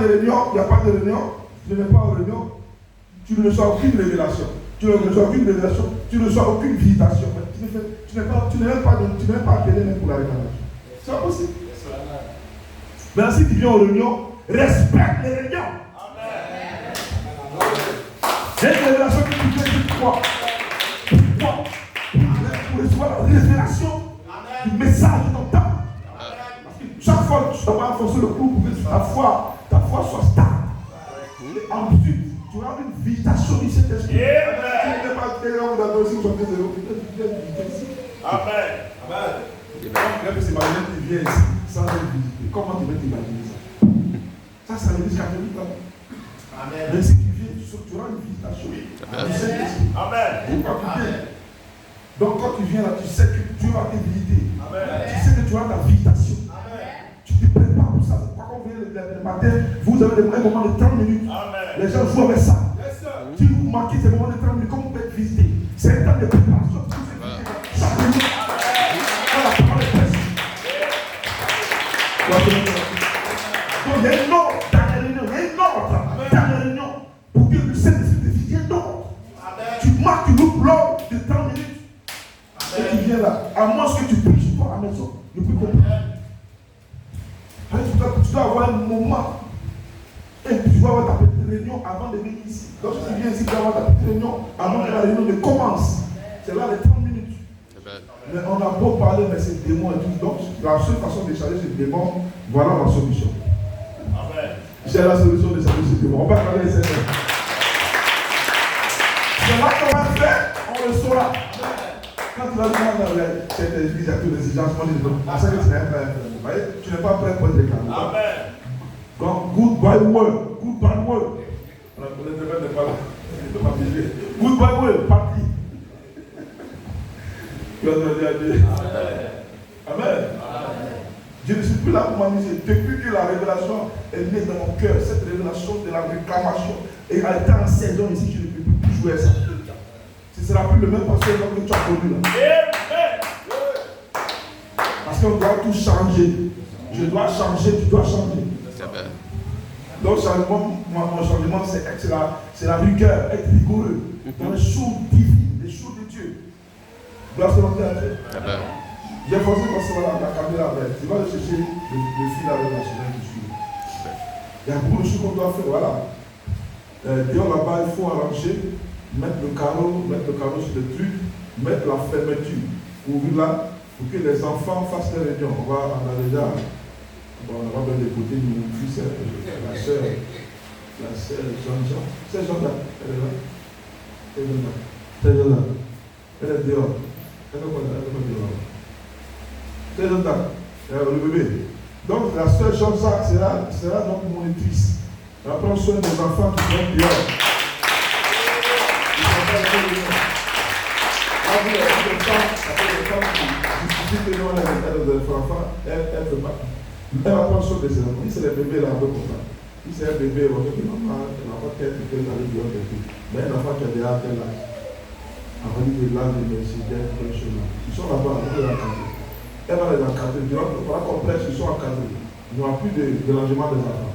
de réunion, il n'y a pas de réunion, tu n'es pas en réunion, tu ne reçois aucune révélation. Tu ne reçois aucune révélation, tu ne reçois aucune visitation. Tu n'es même pas appelé même pour la révélation. C'est pas possible. Mais si tu viens aux réunions, respecte les réunions. Il y a une révélation que tu fais, tu crois. Pourquoi? Pour recevoir la révélation du message de ton temps. Parce que chaque fois que tu vas renforcer le groupe pour que ta foi soit stable. Et ensuite, tu auras une visitation du Saint-Esprit. Tu n'es pas tellement d'accord si vous chantez de l'eau. Amen. Amen. C'est Marie qui vient ici sans être visité. Comment tu vas t'imaginer ça? Ça, c'est l'église catholique. Amen. Mais si tu viens, tu auras une visitation du Saint-Esprit. Amen. Donc quand tu viens là, tu sais que tu auras tes visités. Tu sais que tu auras ta visitation. Tu te prépares pour ça. Quand on vient le matin, vous avez un moment de 30 minutes. Les gens jouent avec ça. Si vous marquez ces moments de 30 minutes, comme vous pouvez visiter, c'est un temps de préparation. Chaque minute, quand la parole est précise. Donc il y a une ordre dans les réunions. Il y a une ordre dans les réunions pour que le Saint-Esprit te visite. Il y a une ordre. Tu marques, tu loupes l'ordre de 30 minutes. Et tu viens là. À moins que tu pries toi à la maison. Ne plus comprendre. Tu dois avoir un moment. Et tu dois avoir ta petite réunion avant de venir ici. Donc si tu viens ici, tu dois avoir ta petite réunion avant que la réunion ne commence. C'est là les 30 minutes. Mais on a beau parler, mais c'est démon et tout. Donc la seule façon de changer ce démon, voilà la solution. J'ai la solution de changer ce démon. On va parler de cette. C'est là qu'on va faire, on le saura. Quand tu vas demander à cette église à toutes les exigences, on dit non, à ça que tu n'es pas prêt. Vous voyez, tu n'es pas prêt pour être déclaré. Amen. Donc, goodbye word. Goodbye word. On ne devrait pas là. Goodbye word, parti. Amen. Je ne suis plus là pour m'amuser. Depuis que la révélation est née dans mon cœur, cette révélation de la réclamation et a été en saison ici, je ne peux plus jouer ça. Ce ne sera plus le même pasteur que tu as connu là. Parce qu'on doit tout changer. Je dois changer, tu dois changer. Donc mon changement, c'est la rigueur, être rigoureux dans les choses divines, les choses de Dieu. Gloire à Dieu. J'ai forcé parce que voilà, la caméra avec. Tu vas aller chercher le fil avec la chaîne qui suit. Il y a beaucoup de choses qu'on doit faire. Voilà. Dehors là-bas, il faut arranger, mettre le carreau sur le truc, mettre la fermeture, ouvrir là, pour que les enfants fassent leur réunion. On a déjà, on va bien écouter mon fils, la sœur Jean-Jean. C'est Jean-Jean, elle est là. C'est Jean-Jean. Elle est dehors. Elle est dehors. C'est Jean-Jean, le bébé. Donc la sœur Jean-Jacques sera donc monitrice. Elle prend soin des enfants qui sont dehors. Elle va prendre soin de ses enfants. Si c'est les bébés là, on peut comprendre. Si c'est un bébé, on peut dire maman, elle n'a pas qu'elle peut aller dehors de tout. Mais un enfant qui a déjà tel âge, avant de l'âge de l'université, quelque chose là. Ils sont là-bas, on peut les encadrer. Elle va les encadrer. Pendant qu'on prêche, ils sont encadrés. Il n'y aura plus de dérangement des enfants.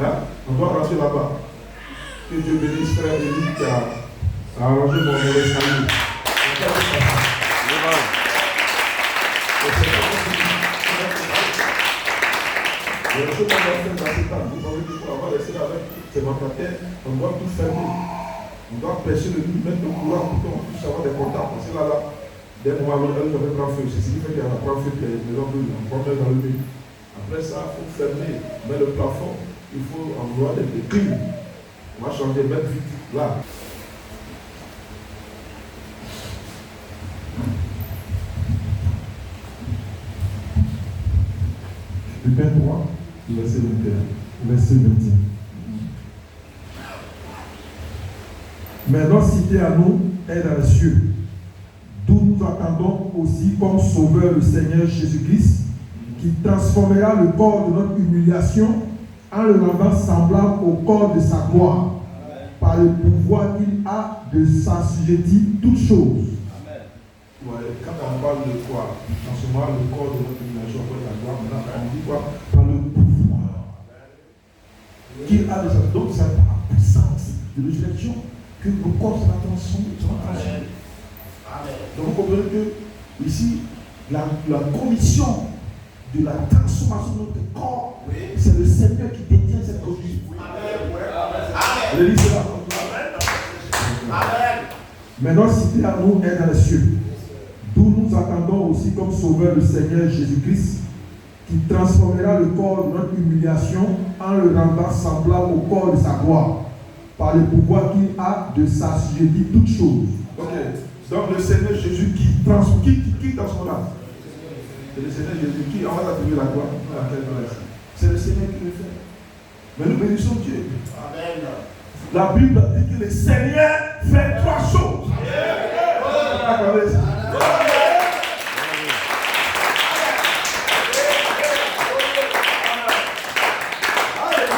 Hein? On doit rentrer là-bas. Que Dieu bénisse frère Élie qui a arrangé mon escalier. Les choses qu'on doit faire dans ces temps, vous avez dit pour avoir laissé avec ces vacataires, on doit tout fermer. On doit pêcher le but, mettre le courant pour qu'on puisse avoir des contacts. Parce que là, dès qu'on va l'autre, elle va prendre feu. C'est ce qui fait qu'il y a un prend feu, puis les maisons brûlent. On prend dans le mur. Après ça, il faut fermer. Mais le plafond, il faut envoyer des clés. On va changer, mettre vite là. Le 23, verset 21. Verset 21. Mais notre cité à nous est dans les cieux, d'où nous attendons aussi comme sauveur le Seigneur Jésus-Christ, qui transformera le corps de notre humiliation en le rendant semblable au corps de sa gloire, par le pouvoir qu'il a de s'assujettir toutes choses. Ouais, quand on parle de quoi, en ce moment, le corps de notre humiliation, la gloire, maintenant, on dit quoi? Par le pouvoir. a des choses. Donc, c'est par la puissance de résurrection que le corps sera transformé. Donc, vous comprenez que ici, la commission de la transformation de notre corps, c'est le Seigneur qui détient cette commission. Maintenant, cité à nous est dans les cieux, d'où nous attendons aussi comme sauveur le Seigneur Jésus-Christ, qui transformera le corps de notre humiliation en le rendant semblable au corps de sa gloire, par le pouvoir qu'il a de s'assujettir toutes choses. Ok. Donc le Seigneur Jésus qui transforme là. C'est le Seigneur Jésus qui en va attribuer la gloire. C'est le Seigneur qui le fait. Mais nous bénissons Dieu. Amen. La Bible dit que le Seigneur fait trois choses.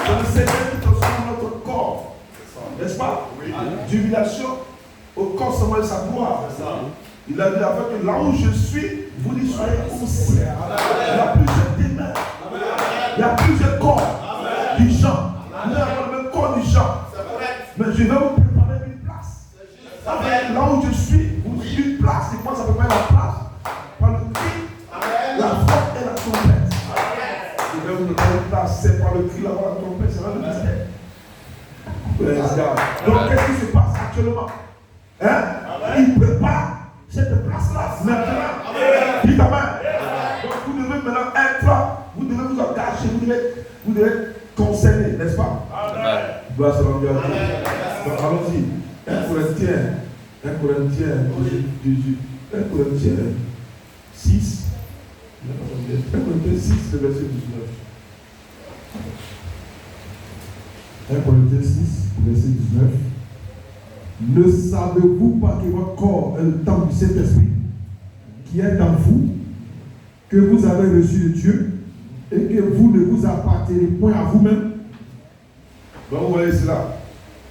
C'est le Seigneur qui transforme notre corps. N'est-ce pas? D'humiliation au corps semblable de sa gloire. Il a dit avec que là où je suis, vous y soyez aussi. Il y a plusieurs ténèbres. Il y a plusieurs corps du gens. Nous avons le même corps du gens. Mais je vais vous préparer une place. Là où je suis, vous avez une place. Et moi, ça peut pas être la place. Par le cri, la voix et la trompette. Je vais vous préparer une place. C'est par le cri, la voix et la trompette. C'est là le mystère. Donc, qu'est-ce qui se passe actuellement? Il prépare cette place-là maintenant. Dites Amen. Donc vous devez maintenant être, vous devez vous engager, vous devez concerner, n'est-ce pas? Amen. Gloire soit à Dieu. Donc allons-y. 1 Corinthiens 6. 1 Corinthiens 6, le verset 19. 1 Corinthiens 6, verset 19. Ne savez-vous pas que votre corps est le temple du Saint-Esprit qui est en vous, que vous avez reçu de Dieu et que vous ne vous appartenez point à vous-même? Donc vous voyez cela.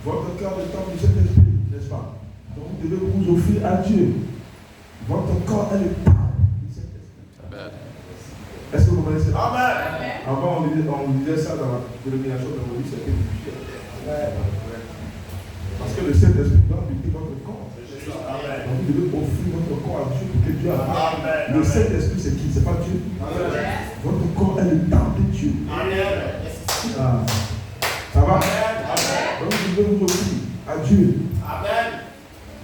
Votre corps est le temple du Saint-Esprit, n'est-ce pas? Donc vous devez vous offrir à Dieu. Votre corps est le temple du Saint-Esprit. Est-ce que vous comprenez cela? Amen. Avant on disait ça dans la dénomination de Moïse, c'était du fier. Parce que le Saint-Esprit doit habiter votre corps. Donc vous devez offrir votre corps à Dieu pour que Dieu habite. Le Saint-Esprit, c'est qui? C'est pas Dieu. Amen. Votre corps est le temple de Dieu. Amen. Ça va? Amen. Donc vous devez vous offrir à Dieu. Amen.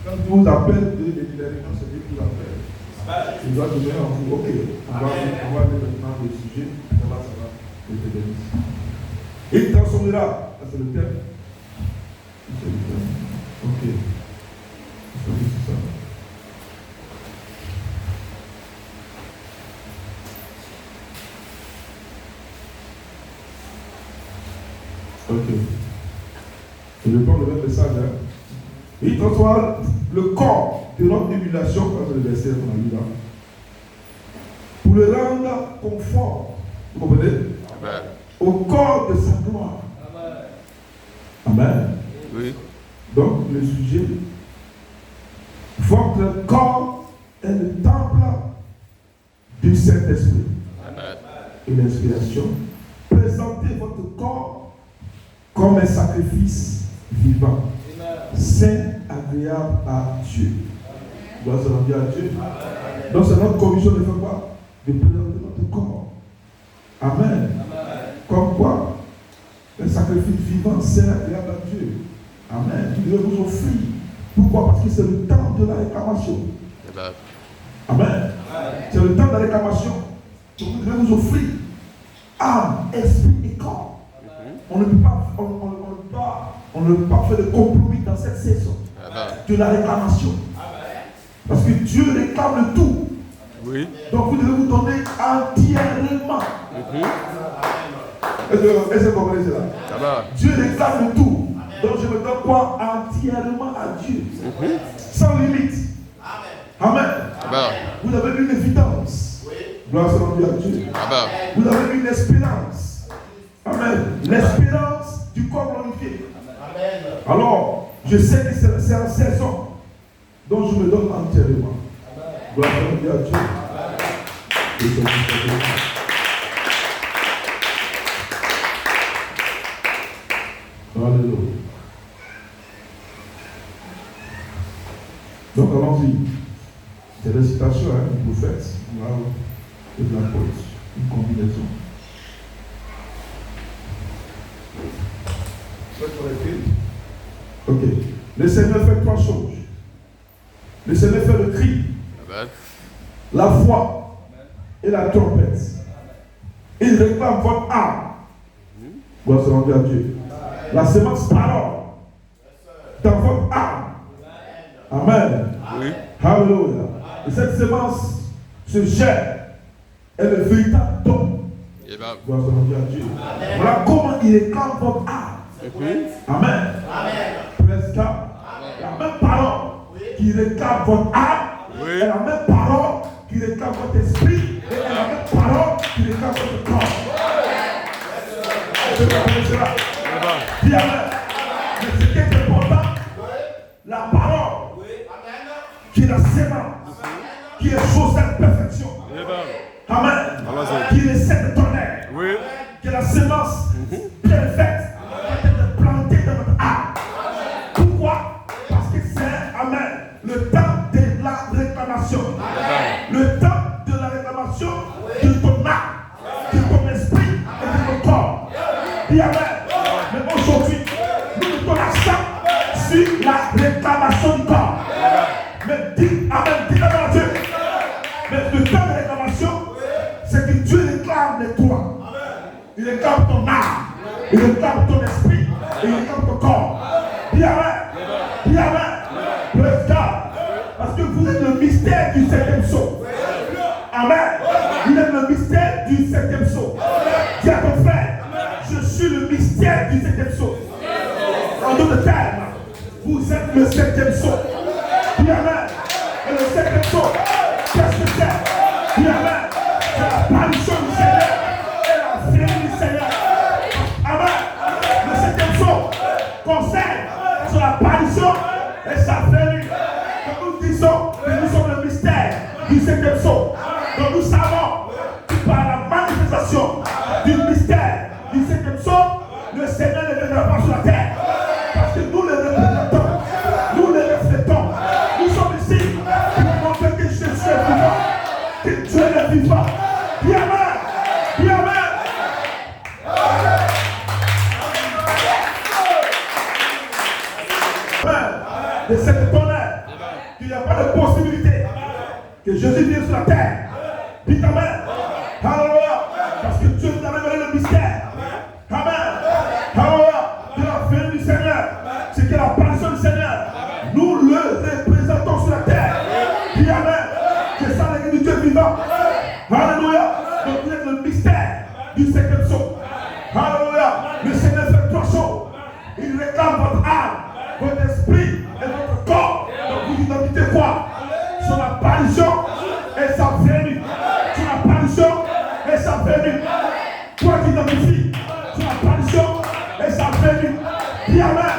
Quand Dieu vous appelle, vous devez dire c'est Dieu qui vous appelle. Il doit donner en vous. Ok, on va aller maintenant le sujet. Ça va. Il transformera. Ça c'est le thème. Ok. C'est ça. Ok. Je vais prendre le même message. Il transforme le corps de notre émulation, c'est le verset qu'on a lu là, pour le rendre conforme, vous comprenez? Amen. Au corps de sa gloire. Amen. Amen. Oui. Donc le sujet, votre corps est le temple du Saint-Esprit. Amen. Et l'inspiration. Présentez votre corps comme un sacrifice vivant, saint, agréable à Dieu. Doit se rendre à Dieu. Amen. Donc c'est notre commission de faire quoi? De présenter notre corps. Amen. Amen. Comme quoi? Un sacrifice vivant, saint, agréable à Dieu. Amen. Vous devez vous offrir. Pourquoi? Parce que c'est le temps de la réclamation. Amen. Amen. C'est le temps de la réclamation. Donc vous devez vous offrir. Âme, esprit et corps. On ne peut pas faire de compromis dans cette saison. Amen. De la réclamation. Amen. Parce que Dieu réclame le tout. Oui. Donc vous devez vous donner entièrement. Est-ce que vous comprenez cela? Amen. Dieu réclame le tout. Donc je me donne quoi? Entièrement à Dieu. Sans limite. Amen. Amen. Vous avez une évidence. Oui. Gloire soit à Dieu. Amen. Vous avez une espérance. Amen. L'espérance du corps glorifié. Amen. Alors, je sais que c'est la saison dont je me donne entièrement. Gloire soit à Dieu. Alléluia. Donc allons-y. C'est des citations du prophète et de l'apôtre. Une combinaison. Ok. Le Seigneur fait trois choses. Le Seigneur fait le cri, la voix et la trompette. Il réclame votre âme. Gloire soit rendue à Dieu. La semence parole dans votre âme. Amen. Oui. Alléluia. Et cette semence se gère. Elle est le véritable don. Gloire soit rendue à Dieu. Voilà comment il réclame votre âme. Amen. Presque la même parole qui réclame votre âme est la même parole qui réclame votre esprit et est la même parole qui réclame votre corps. Dis amen. Mais ce qui est important, la parole qui est la sémence, qui est chose de perfection. Amen. Qui est le sel de tonnerre, qui est la sémence bien faite, qui est plantée dans votre âme. Pourquoi? Parce que c'est, amen, le temps de la réclamation. Le temps de la réclamation de ton âme, de ton esprit et de ton corps. Dis amen. Mais aujourd'hui, nous mettons l'accent sur la réclamation du corps. Mais dis amen, dis amen à Dieu. Mais le temps de réclamation, c'est que Dieu réclame de toi. Il réclame ton âme, il réclame ton esprit et il réclame ton corps. Dis amen. Dis amen. Praise God. Parce que vous êtes le mystère du 7e sceau. Amen. Vous êtes le mystère du 7e sceau. Dis à ton frère, je suis le mystère du 7e sceau. En d'autres termes, vous êtes le 7e sceau. Dis amen. Et le 7e sceau, qu'est-ce que c'est? Dis amen. C'est l'apparition du Seigneur et la venue du Seigneur. Amen. Le 7e sceau concerne sur l'apparition et sa venue. Donc nous disons que nous sommes le mystère du 7e sceau. Donc nous savons que par la manifestation du mystère du 7e sceau, le Seigneur ne viendra pas sur la terre. Parce que nous le représentons, nous le reflétons. Nous sommes ici pour montrer que Jésus est vivant, que Dieu est vivant. Dis amen. Dis amen. De cette tonnerre, qu'il n'y a pas de possibilité que Jésus vienne sur la terre. Dites amen. Alléluia. Parce que Dieu nous a révélé le mystère. Amen. Alléluia. De la venue du Seigneur. C'est que l'apparition du Seigneur, nous le représentons sur la terre. Dis amen. C'est ça l'église du Dieu vivant. Alléluia. Donc vous êtes le mystère du 7e sceau. Alléluia. Le Seigneur fait trois choses. Il réclame votre âme, votre esprit et votre corps. Donc vous identifiez quoi? Son apparition et sa venue. Son apparition et sa venue. Toi qui identifies son apparition et sa venue. Dis amen.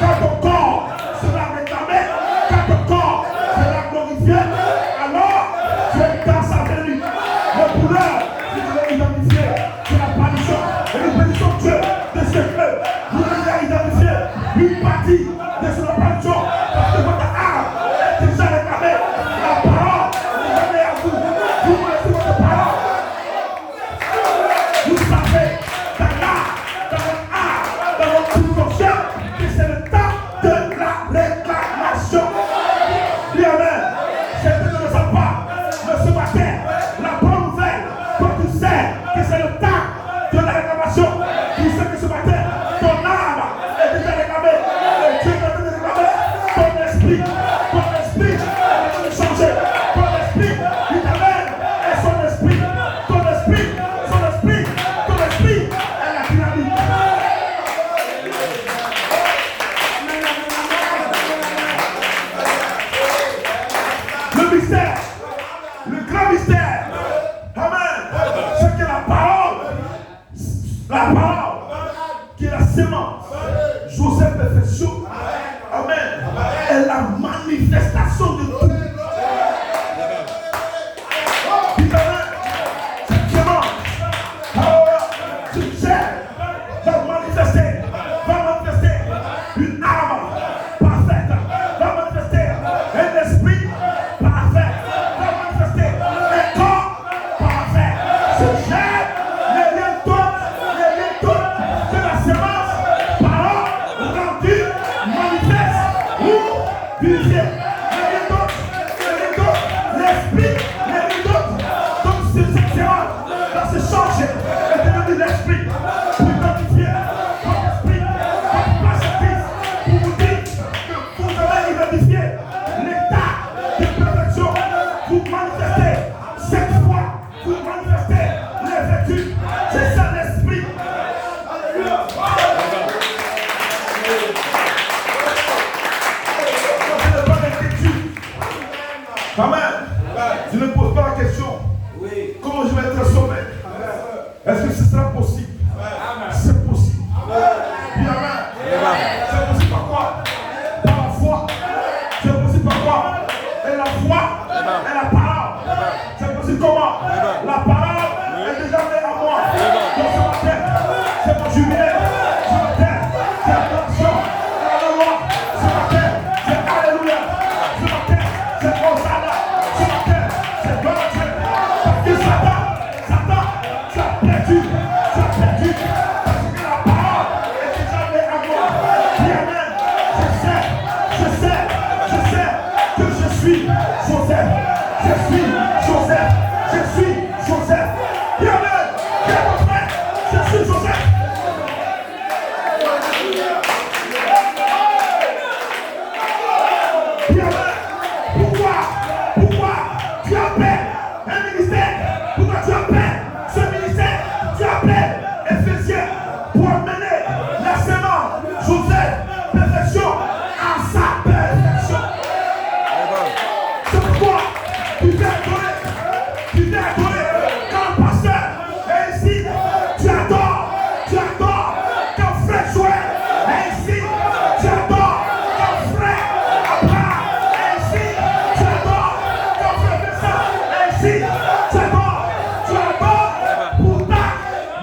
Quand ton corps sera réclamé, quand ton corps sera glorifié, alors tu es dans sa venue. Mais pour l'heure, vous devez identifier son apparition et nous bénissons Dieu de ce que vous devez identifier une partie de son apparition parce que votre âme est déjà réclamée. La parole est donnée à vous. Vous connaissez votre parole. Vous savez, dans l'âme, dans votre âme, dans votre subconscient, que c'est le temps de la réclamation. Dis amen. Certains ne le savent pas. Mais ce matin, la bonne nouvelle, quand tu sais que c'est le temps de la réclamation, tu sais que ce matin, ton âme est déjà réclamée. Et Dieu est en train de réclamer ton esprit. Ton esprit est en train de changer. Ton esprit, il t'amène. Et son esprit, ton esprit, son esprit, ton esprit est la dynamique. Le mystère, le grand mystère, amen, c'est que la parole Est-ce que ce sera possible? C'est possible. Dis amen. C'est possible par quoi? Par la foi. C'est possible par quoi? Et la foi est la parole. C'est possible comment? La parole est déjà venue à moi. Donc ce matin, c'est mon jubilé. Ce matin, c'est l'adoration. C'est la loi. Ce matin, c'est alléluia. Ce matin, c'est Hosanna. Ce matin, c'est gloire à Dieu. Parce que Satan, tu as perdu. Tu as perdu. Parce que la parole est déjà venue à moi. Dis amen. Je sais que je suis Joseph. Je suis Joseph. Je suis Joseph. Dis amen. Dis à ton frère, je suis Joseph. Dis amen. Pourquoi tu appelles un ministère? Pourquoi tu appelles ce ministère? Tu appelles Éphésiens pour amener la semence Joseph, perfection à sa perfection. C'est pourquoi tu t'es adoré quand le pasteur est ici. Tu adores quand frère Joël est ici. Tu adores quand frère Abraham est ici. Tu adores quand frère Vincent est ici. Tu adores pour ta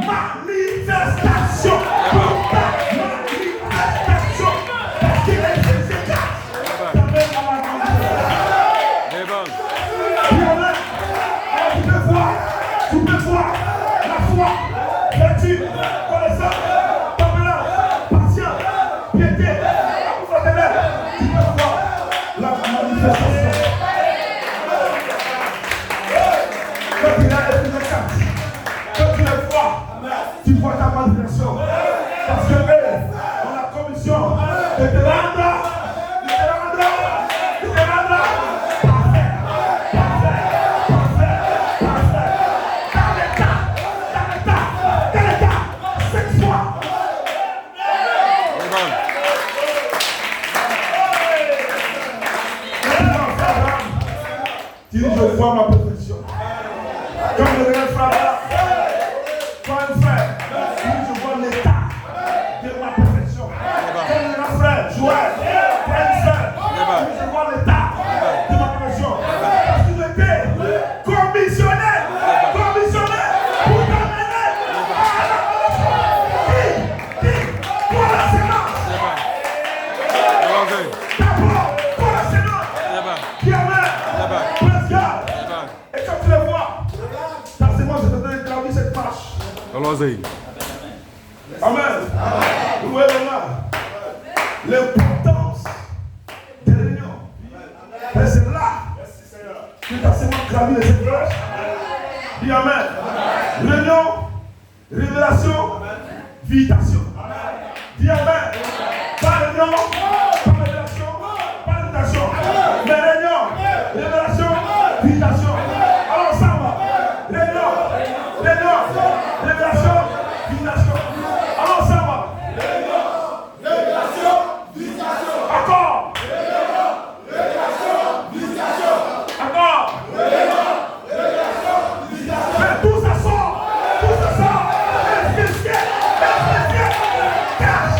manifestation. Parce qu'il est efficace. Tu peux voir la foi, vertu, connaissance, tempérance, patience, piété, amour fraternel. Tu peux voir la manifestation. Quand tu as efficace, quand tu les vois, tu vois ta manifestation. Parce que eux ont la commission de te rendre tu dis, je vois ma perfection. Quand je regarde frère, quand frère, je vois l'état de ma perfection. Quand je regarde frère, Joël, frère, je vois l'état de ma perfection. Parce que j'étais commissionné pour t'amener à la perfection. Pour la séance. D'abord, pour la séance. Qui amène. Et quand tu les vois, ta sémence est en train de gravir cette marche. Amen. Vous voyez là l'importance des réunions. Et c'est là que ta sémence gravit cette marche. Dis amen. Réunion, révélation, visitation. Dis amen. Pas réunion, pas révélation, pas visitation. Mais réunion, révélation, visitation. Alors ensemble, réunion, révélation, visitation. Alors ensemble, révélation, visitation. Encore. Révélation, visitation. Encore. Révélation, visitation. Mais tout ça sort. Efficient, cash.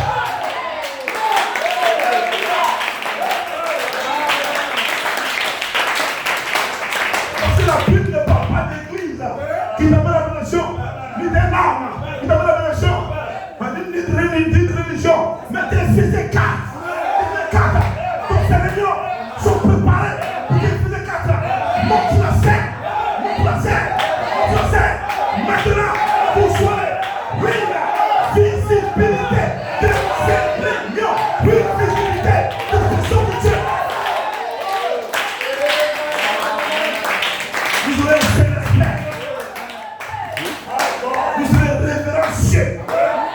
La Bible ne parle pas d'église qui t'amène la révélation, ni des larmes qui t'amène la révélation, ni de religion, mais des fils de quatre. Donc ces réunions sont préparées pour des fils de quatre. Montre la scène. Maintenant, vous soyez la visibilité de ces réunions, visibilité de la personne de Dieu. Vous aurez un Saint-Esprit. Vous serez révérencieux.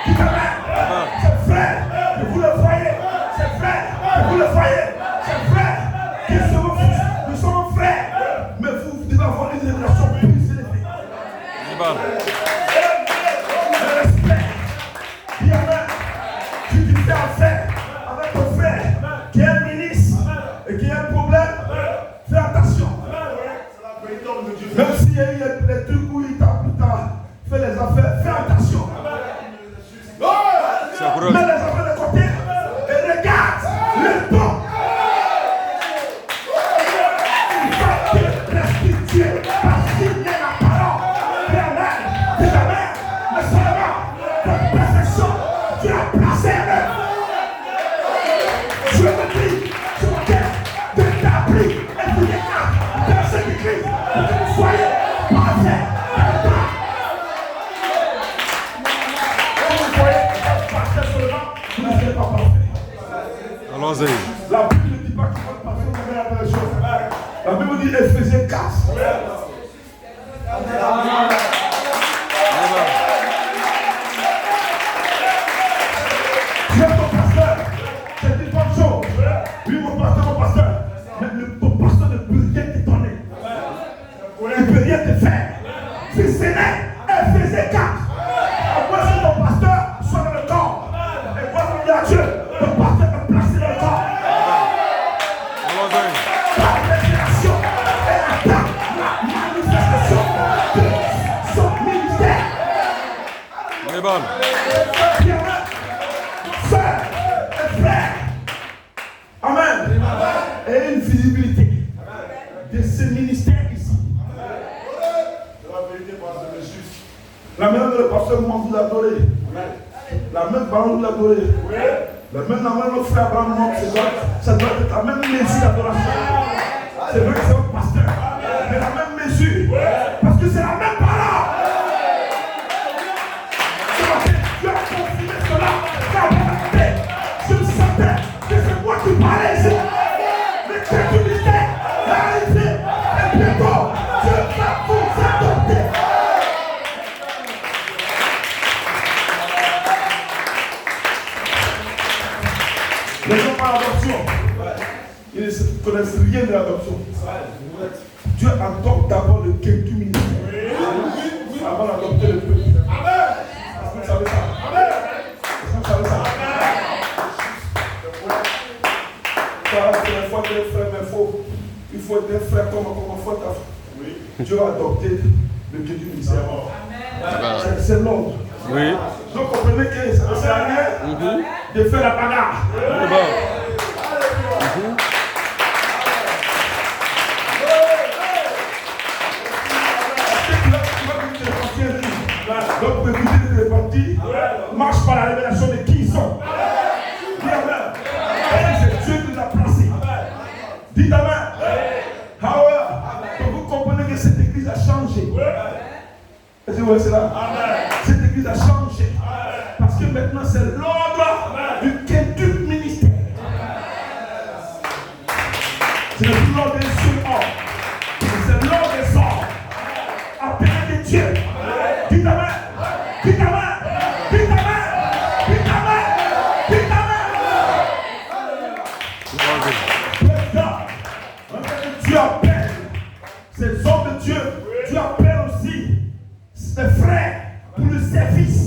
Qui t'amène. C'est vrai que vous le voyez. C'est vrai que vous le voyez. C'est vrai que nous sommes frères. Mais vous devez avoir une révélation plus élevée. Le respect. Dis amen. Tu te fais affaire avec ton frère qui est un ministre et qui a un problème. Fais attention. Même s'il y a eu des trucs où il t'a fait les affaires, fais La Bible ne dit pas qu'il faut le parfum de la révélation. La Bible dit Éphésiens 4. Tu es ton pasteur. C'est une bonne chose. Oui, mon pasteur. Mais ton pasteur ne peut rien te donner. Il ne peut rien te faire. Si ce n'est Éphésiens 4. Après, si ton pasteur soit dans le corps. Et moi, je dis à Dieu, ton pasteur est placé dans le corps. La révélation et la manifestation de son ministère. Frère et frère. Amen. Et une visibilité de ce ministère ici. La même le pasteur vous adorez. La même parole vous adorez. La même notre frère Abraham, ça doit être la même mesure d'adoration. C'est vrai que c'est votre pasteur. Mais la même mesure. Parce que c'est la même parole. Tu as confirmé cela. Je le sentais que c'est moi qui parlais ici. Mais que tu disais, réalisé, et bientôt, Dieu va vous adopter. Les gens par l'adoption, ils ne connaissent rien de l'adoption. Dieu adopte d'abord le quelqu'un ministère avant d'adopter le peuple. Est-ce que vous savez ça? Est-ce que vous savez ça? Il faut être un frère comme un frère. Dieu a adopté le quelqu'un ministère. C'est l'ordre. Oui. Donc comprenez que ça ne sert à rien de faire la bagarre. Donc vous écoutez les partis, marche par la révélation de qui ils sont. Dis amen. C'est Dieu qui les a placés. Dites amen. Donc vous comprenez que cette église a changé. Est-ce que vous voyez cela? Cette église a changé. Parce que maintenant c'est l'ordre du quintuple ministère. C'est plus l'ordre des seul ordre. C'est l'ordre des ordres. Appelé de Dieu. Dites amen. Dites amen. Dites amen. Dites amen. Dites amen. Dieu appelle ces hommes de Dieu. Dieu appelle aussi ses frères pour le service.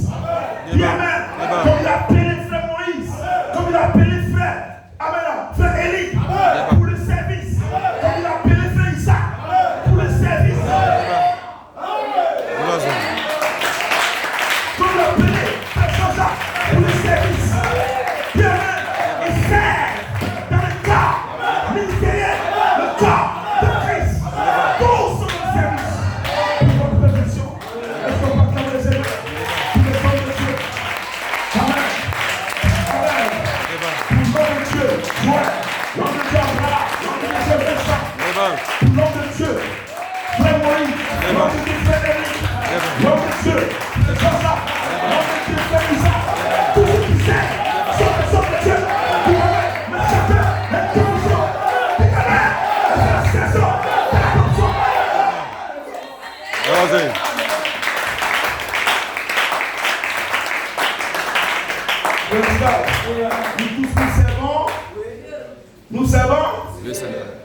Dis amen. Comme il a appelé frère Moïse. Comme il a appelé frère. Amen. Frère Élie. Pour le service. Comme il a appelé frère Isaac. Pour le service. Comme il a appelé frère Jean-Jacques. Pour le service. Dis amen. Il sert dans le corps ministériel. Le corps de Christ. Tous sont dans le service. Pour votre perfection. Est-ce qu'on va acclamer les Seigneur? Tous les hommes de Dieu. Amen. Amen. Pour l'homme de Dieu, Joël. L'homme de Dieu, Abraham. L'homme de Dieu, Vincent. Pour l'homme de Dieu, frère Moïse. L'homme de Dieu, frère Élie. L'homme de Dieu, frère Jean-Jacques. L'homme de Dieu, frère Isaac. Tous ceux qui servent sont des hommes de Dieu. Pour Amen. Mais chacun est conscient. Dis Amen. C'est la saison de l'adoption. Nous servons.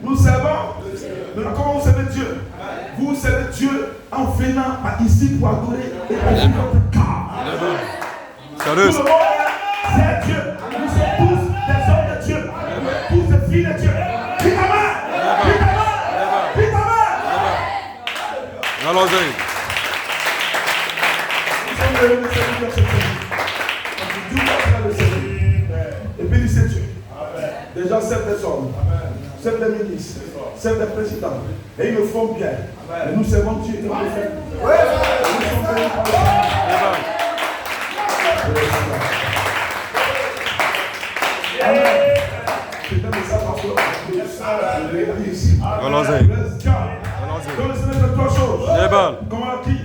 Nous servons. Maintenant, comment vous servez Dieu? Vous servez Dieu en venant ici pour adorer et pour votre cœur. Tout le monde, c'est Dieu. Nous sommes tous des hommes de Dieu. Tous des filles de Dieu. Dites amen. Dites amen. Dites amen. Nous sommes les serviteurs de cette église. Dieu va faire le service. Et bénissez Dieu. Les gens servent des hommes, servent des ministres, servent des présidents. Et ils le font bien. Et nous servons Dieu. Et nous le faisons. Nous sommes bénis par le Seigneur. Amen. C'est un message de l'église. Donc le Seigneur fait trois choses. Comme on a dit.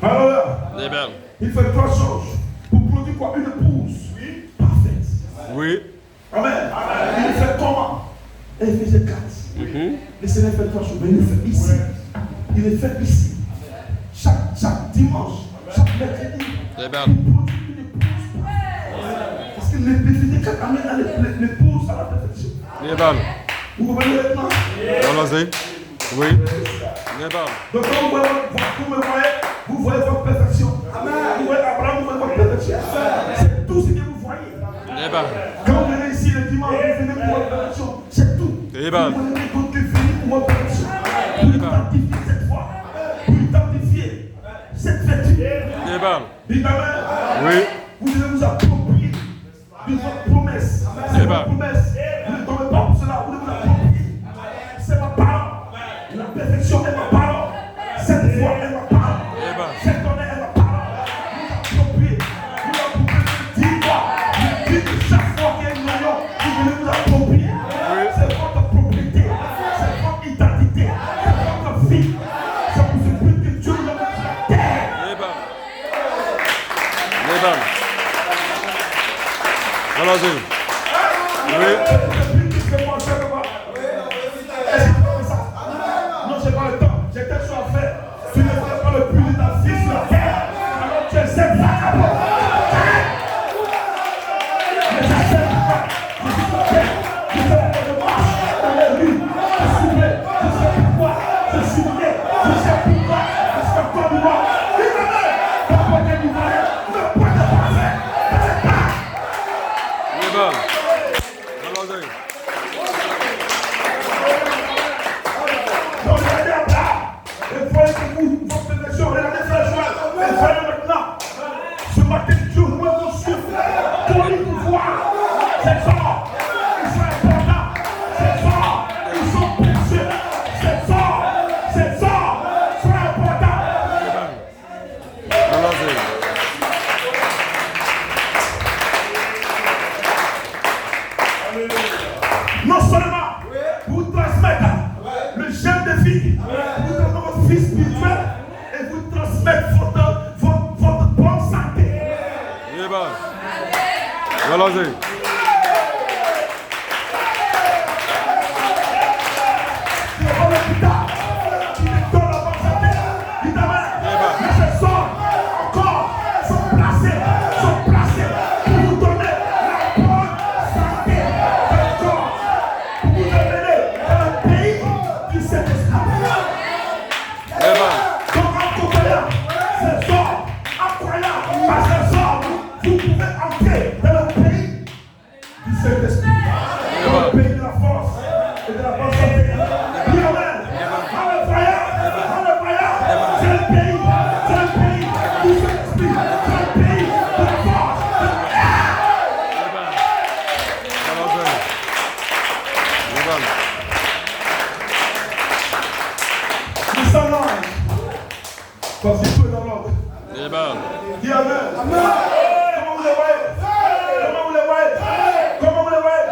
Alléluia. Il fait trois choses. Pour produire quoi? Une épouse parfaite. Oui. Amen. Il le fait comment? Éphésiens 4. Le Seigneur fait 3 choses. Il le fait ici. Il le fait ici. Chaque dimanche, chaque mercredi. Il produit une épouse. Parce que l'Éphésiens 4 amène l'épouse à la perfection. Vous comprenez maintenant? Oui. Donc quand vous voyez votre perfection. Vous voyez Abraham, vous voyez votre perfection. C'est tout ce que vous voyez. Quand vous venez ici le dimanche, vous venez pour votre perfection. C'est tout. Vous venez donc que venir pour votre perfection. Pour identifier cette foi. Pour identifier cette vertu. Dites amen. Oui. Vous devez vous approprier de votre promesse. C'est votre promesse. Vous ne tombez pas pour cela. Vous devez vous approprier. C'est ma parole. La perfection est ma parole. Cette foi est ma parole. Cette honneur est ma parole. Vous appropriez. Vous appropriez 10 fois. Je dis que chaque fois qu'il y a une union, vous devez vous approprier. C'est votre propriété. C'est votre identité. C'est votre vie. C'est pour ce but que Dieu nous a mis sur la terre. Non, j'ai pas le temps. J'ai quelque chose à faire. Tu ne feras pas le plus de ta vie sur la terre. Alors tu es cette vagabond. Mais j'accepte pas. Je suis sur la terre. Je sais pourquoi je marche dans les rues. Je suis né. Je sais pourquoi. Je suis né. Je sais pourquoi. Je suis encore vivant. Papa qui est vivant. Ne peut pas faire. Donc regardez à plat. Et voyez que vous, votre perfection, regardez frère Joël. Et voyez maintenant. Ce matin, Dieu nous vous suivre. Pour lui pouvoir. Ces sorts, ils sont importants. Ces sorts, ils sont précieux. Ces sorts sont importants. Non seulement vous transmettre le gène de vie, vous donnez votre vie spirituelle et vous transmettre votre bonne santé. C'est pas l'hôpital qui te donne la bonne santé. Dites amen. Mais ces sorts encore sont placés pour vous donner la bonne santé. D'accord. Pour vous amener dans un pays qui s'est esclavé. Donc en croyant ces sorts, par ces sorts, vous pouvez entrer dans le pays du Saint-Esprit. Dans le pays de la force et de la bonne santé. Dis amen. Alléluia. C'est le pays du Saint-Esprit. C'est le pays de la force. Nous sommes là. Parce que tout est dans l'ordre. Dis amen. Comment vous les voyez?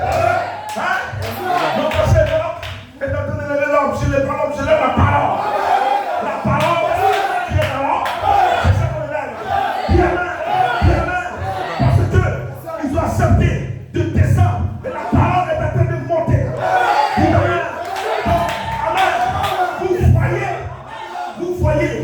Non, parce que l'homme est en train de lever l'homme. Je lève pas l'homme, je lève la parole. La parole qui est dans l'homme. C'est ça qu'on lève. Dis amen. Parce qu'ils ont accepté de descendre. Et la parole est en train de monter. Dis amen. Amen. Vous voyez.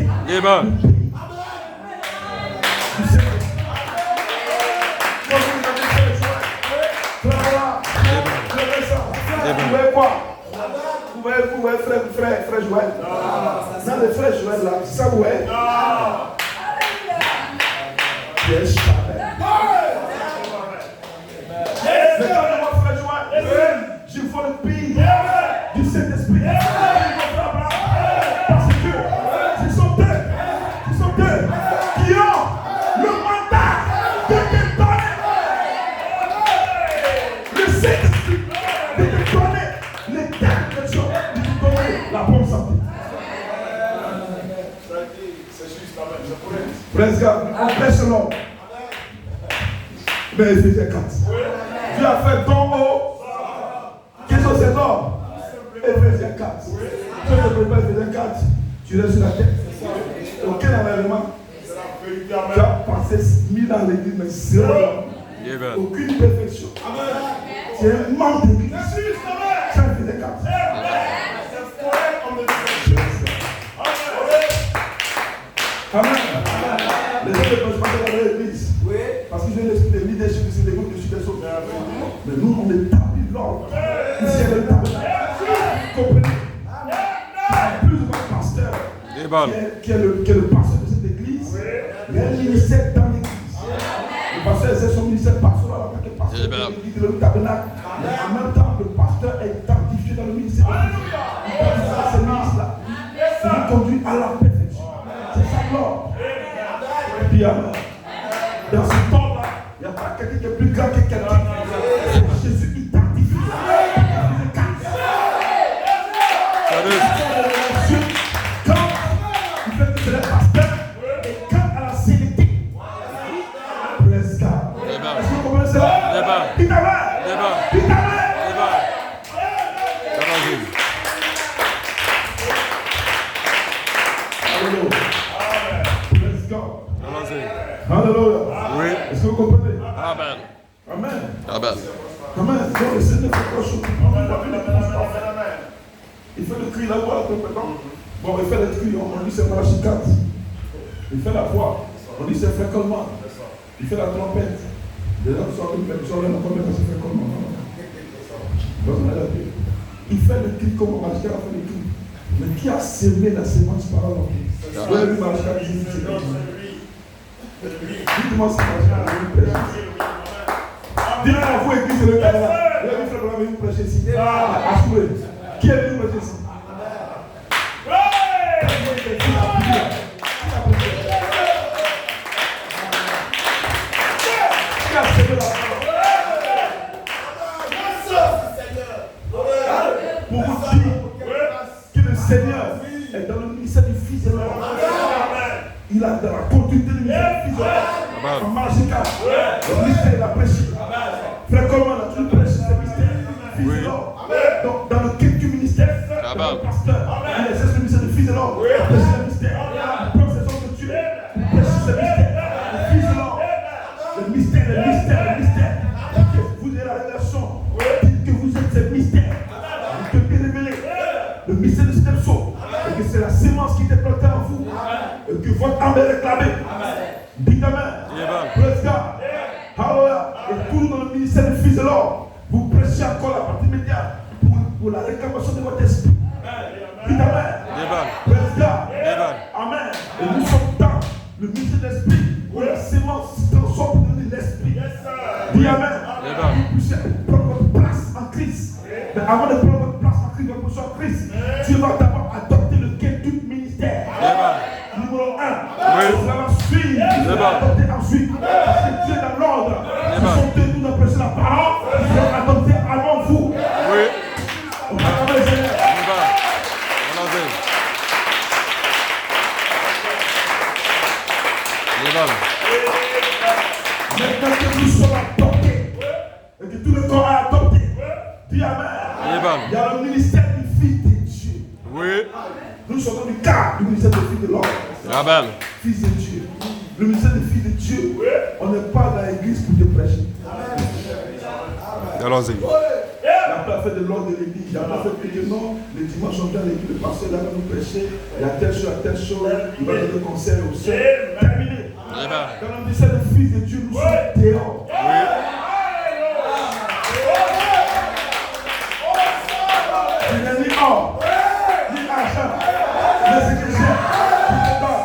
Vous voyez quoi? Vous voyez frère Joël? Non, le frère Joël là, ça vous voyez? Yes, regardez-moi frère Joël. Je vois le pays du Saint-Esprit. Parce que ce sont eux qui ont le mandat de te donner le Saint-Esprit, de te donner l'éternel, de te donner la bonne santé. C'est juste, amen. Je pourrais. Praise God. Bless the Lord. Mais Éphésiens 4. Dieu a fait ton haut. Quels sont ces hommes? Éphésiens 4. Tu ne peux pas Éphésiens 4. Tu restes sur la tête. Aucun enlèvement. Tu as passé 1000 ans à l'église, mais zéro. Aucune perfection. C'est un membre d'église. Ça fait des cartes. Amen. Les gens ne peuvent pas aller à l'église. Parce qu'ils ont l'esprit de leadership, c'est des groupes de super sauts. Mais nous, on établit l'ordre. Ici, il y a le tabernacle. Comprenez? Il y a plus de pasteur qui est le pasteur de cette église. Il y a un ministère dans l'église. Le pasteur exerce son ministère pastoral en tant que pasteur de l'église de le tabernacle. Mais en même temps, le pasteur est identifié dans le ministère. Il passe à ce ministre-là. Il nous conduit à la perfection. C'est ça l'ordre. Et puis, dans ce temps-là, il n'y a pas quelqu'un qui est plus grand que quelqu'un. C'est Jésus identifié. Quand il fait que c'est le pasteur, et quand à la sécurité, praise God. Est-ce que vous comprenez cela? Dites amen. Dites amen. Alléluia. Praise God. Alléluia. Oui. Est-ce que vous comprenez? Amen. Amen. Amen. Amen. Donc le Seigneur fait quelque chose. Il fait le cri, la voix, la trompette. Bon, il fait le cri, on dit c'est Malachi 4. Il fait la voix, on dit c'est Frère Coleman. Il fait la trompette. Les gens sont là, c'est Frère Coleman. Il fait le cri comme Malachi 4 a fait le cri. Mais qui a semé la sémence par l'homme? Vous avez vu Malachi 4 dit c'est lui. Dites-moi si Malachi 4 dit dites-moi vous église le Canada. Vous avez vu Frère Coleman venir prêcher ici. Assurez. Qui est venu prêcher ici? Pour vous dire que le Seigneur est dans le ministère du Fils de l'homme. Il a dans la continuité du ministère du Fils de l'homme. En Malachi 4, le ministère il a prêché. Frère Coleman a toujours prêché ce mystère du Fils de l'homme. Donc dans le culte du ministère, le pasteur, il exerce le ministère du Fils de l'homme. Il prêche le mystère. Il prend ses hommes de Dieu. Il prêche ce mystère. Le Fils de l'homme. Le mystère. Vous avez la révélation. Dites que vous êtes ce mystère. Que bien révélé. Le mystère de cet saut. Et que c'est la sémence qui était plantée en vous. Et que votre âme est réclamée. Dites amen. Praise God. Hallelujah. Et tout dans le ministère du Fils de l'homme. Vous prêchez encore la partie immédiate pour la réclamation de votre esprit. Dites amen. Praise God. Amen. Et nous sommes dans le ministère de l'esprit où la sémence se transforme pour donner l'esprit. Dis amen. Vous puissiez prendre votre place en Christ. Mais avant de prendre votre place en Christ, votre position en Christ, Dieu va d'abord adopter le quai du ministère. Numéro 1. Cela va suivre. Vous allez adopter ensuite. Parce que Dieu est dans l'ordre. Ce sont deux nous ont prêché la parole. Ils vont adopter avant vous. Oui. On va travailler le Seigneur. Maintenant que nous sommes adoptés et que tout le corps est adopté, dis amen. Il y a le ministère du Fils de Dieu. Oui. Nous sommes dans le cadre du ministère du Fils de l'homme. Amen. Fils de Dieu. Le ministère du Fils de Dieu, on n'est pas dans l'église pour te prêcher. Allons-y. Il n'a pas fait de l'ordre de l'église. Il n'a pas fait que non, les dimanches on vient à l'église, le pasteur va nous prêcher, il y a telle chose, il va donner conseil au ciel. Terminé. Dans le ministère du Fils de Dieu, nous sommes dehors. Il n'est ni or, ni argent, mais c'est que j'ai qui te donne.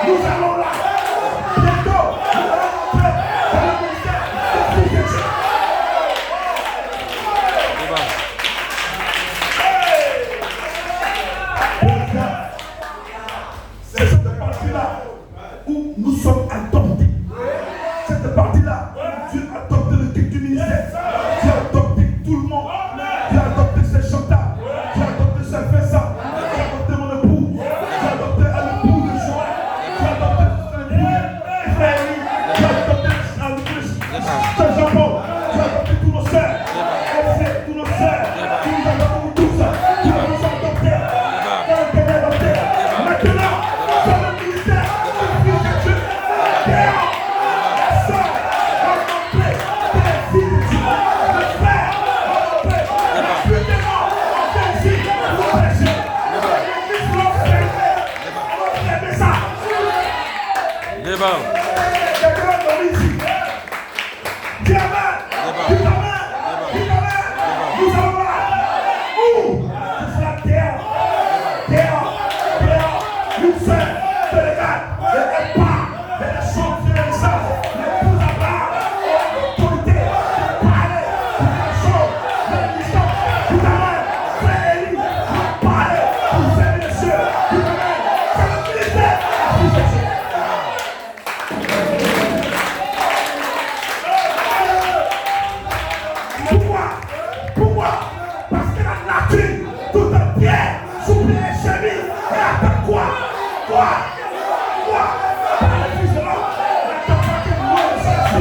Nous allons là. Bientôt, nous allons entrer dans le ministère de Fils de Dieu. Débat. Quelqu'un a dormi ici. Dis amen. Dis amen. Dis amen. Nous allons voir où ce sera terre. Nous sommes de l'égal. Les pas, les choses de l'essence, les pouces à bas, l'autorité, les palais, les choses, les licences. Dis amen. C'est Élie. Le palais, vous savez les cieux. Dis amen. C'est le ministère. Pourquoi? Parce que la nature, tout entière, s'oublie les chevilles et attend quoi? Par le Fils de l'homme, n'attend pas que moi le sache.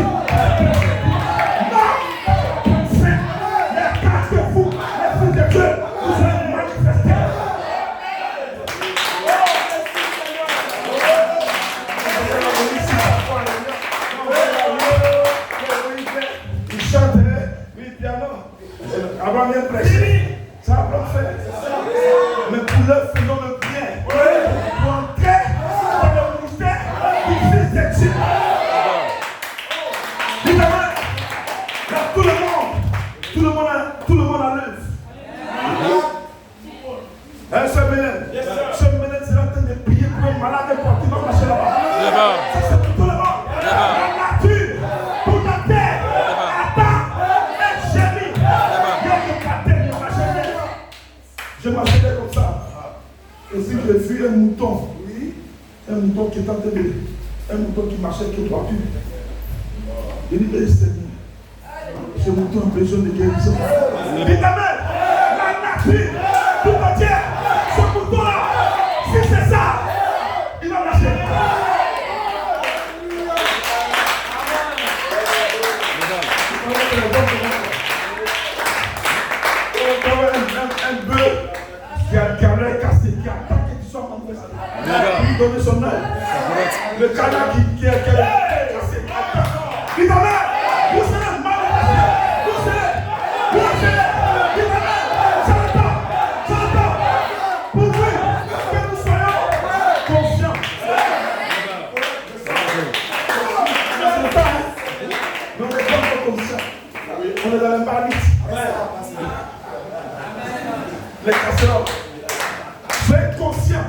Non! C'est les casques fous, les fils de Dieu, vous serez manifestés. Il chante le piano. Avant de prêcher, ça va pas faire. Mais pour leur faisons le bien. Pour entrer dans le ministère du Fils de Dieu. Évidemment, là, tout le monde a l'œuvre. Ce Mélène sera en train de prier pour un malade n'importe qui va marcher là-bas. Ça, c'est pour tout le monde. La nature, pour ta terre, attends et gémit. Je m'appelais comme ça. Et si j'ai vu un mouton qui est en train de. Un mouton qui marchait avec une voiture. Il dit, Seigneur, ce mouton a besoin de guérison. Dites amen. La nature, tout entière, ce mouton-là, si c'est ça, il va marcher. Un bœuf qui a l'œil cassé, qui attend que tu sois manifesté. Il lui donne son œil. Le canard qui est cassé, attend. Dis amen. Vous serez manifesté. Vous serez. Dis amen. C'est le temps. Pour que nous soyons conscients. C'est le temps. Mais on n'est pas encore conscients. On est dans la marmite. Les casseroles. Soyez conscients.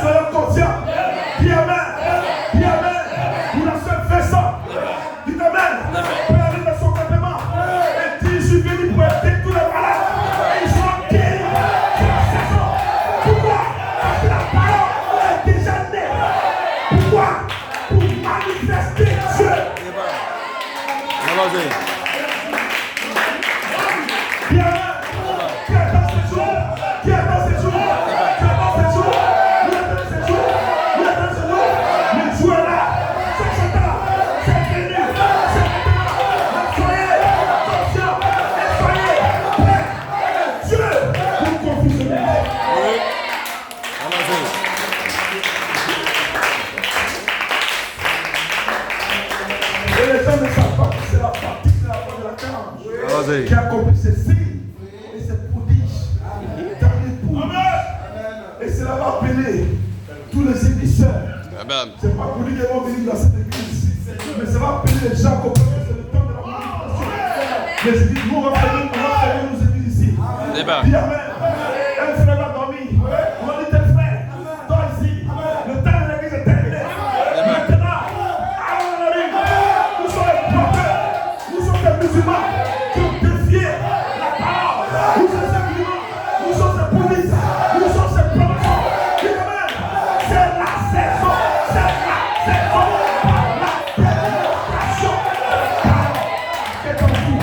Soyez conscients. Dis amen. Vous la seule faisant. Dites amen. Pour aller dans son campement. Et dit, je suis venu pour aider tous les malades. Et ils sont guéris. C'est la saison. Pourquoi? Parce que la parole est déjà née. Pourquoi? Pour manifester Dieu. Dis amen. Qui accomplit ces signes et ces prodiges dans les poules. Et cela va appeler tous les éditions. C'est pas pour dire qu'ils vont venir dans cette église, mais ça va appeler les gens qui comprennent que c'est le temps de la manifestation. Les églises, nous on va faire nos églises ici. Dis amen. Un frère va dormir. On va dire tel frère, toi ici. Le temps de l'église est terminé. Maintenant, allons dans la rue. Nous sommes les prophètes. Nous sommes les musulmans. Nous sommes ces musulmans, nous sommes ces polices, nous sommes ces promotions. C'est la saison, par la démonstration. C'est ton fou.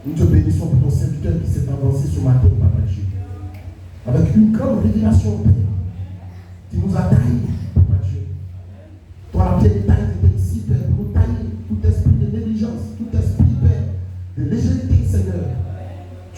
Nous te bénissons pour ton serviteur qui s'est avancé ce matin, Papa Dieu. Avec une grande révélation, Père. Tu nous as taillé.